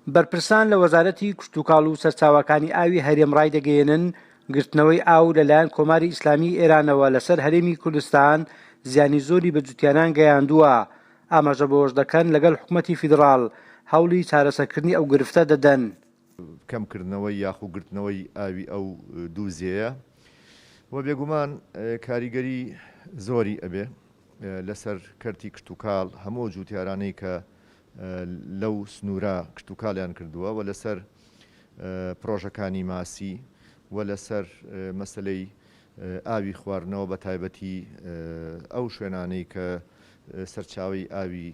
بەرپرسان لە وەزارەتی کشتوکاڵ و سەرچاوەکانی ئاوی هەرێم ڕای دەگەیەنن گرتنەوەی ئاو لەلایەن کۆماری ئیسلامی ئێرانەوە لەسەر هەرێمی کوردستان زیانی زۆری بە جوتیاران گەیاندووە. ئاماژە بەوەش دەکەن لەگەڵ حکوومەتی فیدراڵ هەوڵی چارەسەرکردنی ئەو گرفتە دەدەن. کەمکردنەوەی یاخوگرتنەوەی ئاوی ئەو دوو زێیە و بێگومان کاریگەری زۆری ئەبێ لەسەر کەرتی کشتوکاڵ هەموو جوتیارانەی کە لەو سنوورە کشتوکاڵیان کردووە و لەسەر پرۆژەکانی ماسی و لەسەر مەسلەی ئاوی خواردنەوە بە تایبەتی ئەو شوێنانەی کە سەرچاوی ئاوی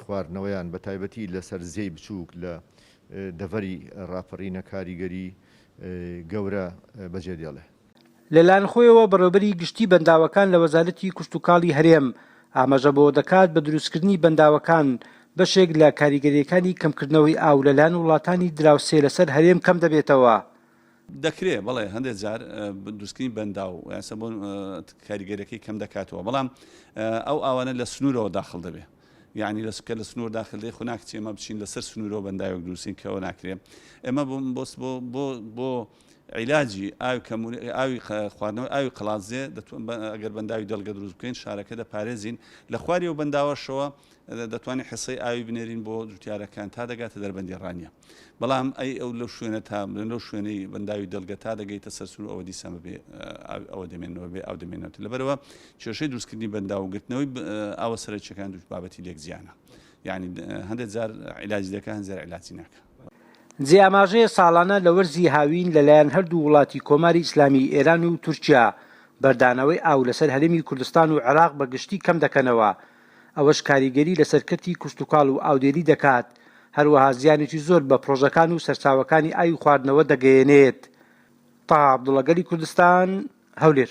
خواردنەوەیان بە تایبەتی لەسەر زێی بچووک لە دەڤەری ڕاپەڕینە کاریگەری گەورە بەجێ دێڵێ. لەلایەن خۆیەوە بەڕێوەبەری گشتی بەنداوەکان لە وەزارەتی کشتوکاڵی هەرێم ئاماژە بۆ دەکات بە دروستکردنی بەنداوەکان بەشێک لە کاریگەریەکانی کەمکردنەوەی ئاو لەلایەن وڵاتانی دراوسێ لەسەر هەرێم کەم دەبێتەوە. دەکرێت بەڵێ هەندێک جار دروستکردنی بەنداو یاسە بۆ کاریگەریەکەی کەم دەکاتەوە، بەڵام ئەو ئاوانە لە سنوورەوە داخل دەبێت. یعنی لەسکە لە سنوور داخل دێ خو ناکچێ ئێمە بچین لەسەر سنوورەوە بەنداوێک دروستین کەەوە ناکرێت. ئێمە بۆ عیلاجی ئاوی خواردنەوەی ئاوی قەڵازێ ئەگەر بەنداوی دەڵگە دروست بکەین شارەکە دەپارێزین لە خواری و بەنداوەشەوە دەتوانین حسەی ئاوی بنێرین بۆ جوتیارەکان تا دەگاتە دەربەندی ڕانیە. بەڵام ئەو لەو شوێنە تا لەو شوێنەی بەنداوی دەڵگە تا دەگەیتە سەر سنوور ئەوە دیسان بێ ئەوە دەمێنەوە بێ ئاو دەمێنێت. لەبەرەوە کێشەی دروستکردنی بەنداوگرتنەوەی ئاوە سەرچەکان بابەتی لێک زیانە، یعنی هەندێک جار عیلاجی دەکات هەندێک جار عیلاجی ناکات. جێئاماژەیە ساڵانە لە وەرزی هاوین لەلایەن هەردوو وڵاتی کۆماری ئیسلامی ئێران و تورکیا بەردانەوەی ئاو لەسەر هەرێمی کوردستان و عێراق بە گشتی کەم دەکەنەوە. ئەوەش کاریگەری لە سەرکەرتی کشتوکاڵ و ئاودێری دەکات، هەروەها زیانێکی زۆر بە پرۆژەکان و سەرچاوەکانی ئاوی خواردنەوە دەگەیەنێت. تا عەبدوڵڵا گەلی کوردستان، هەولێر.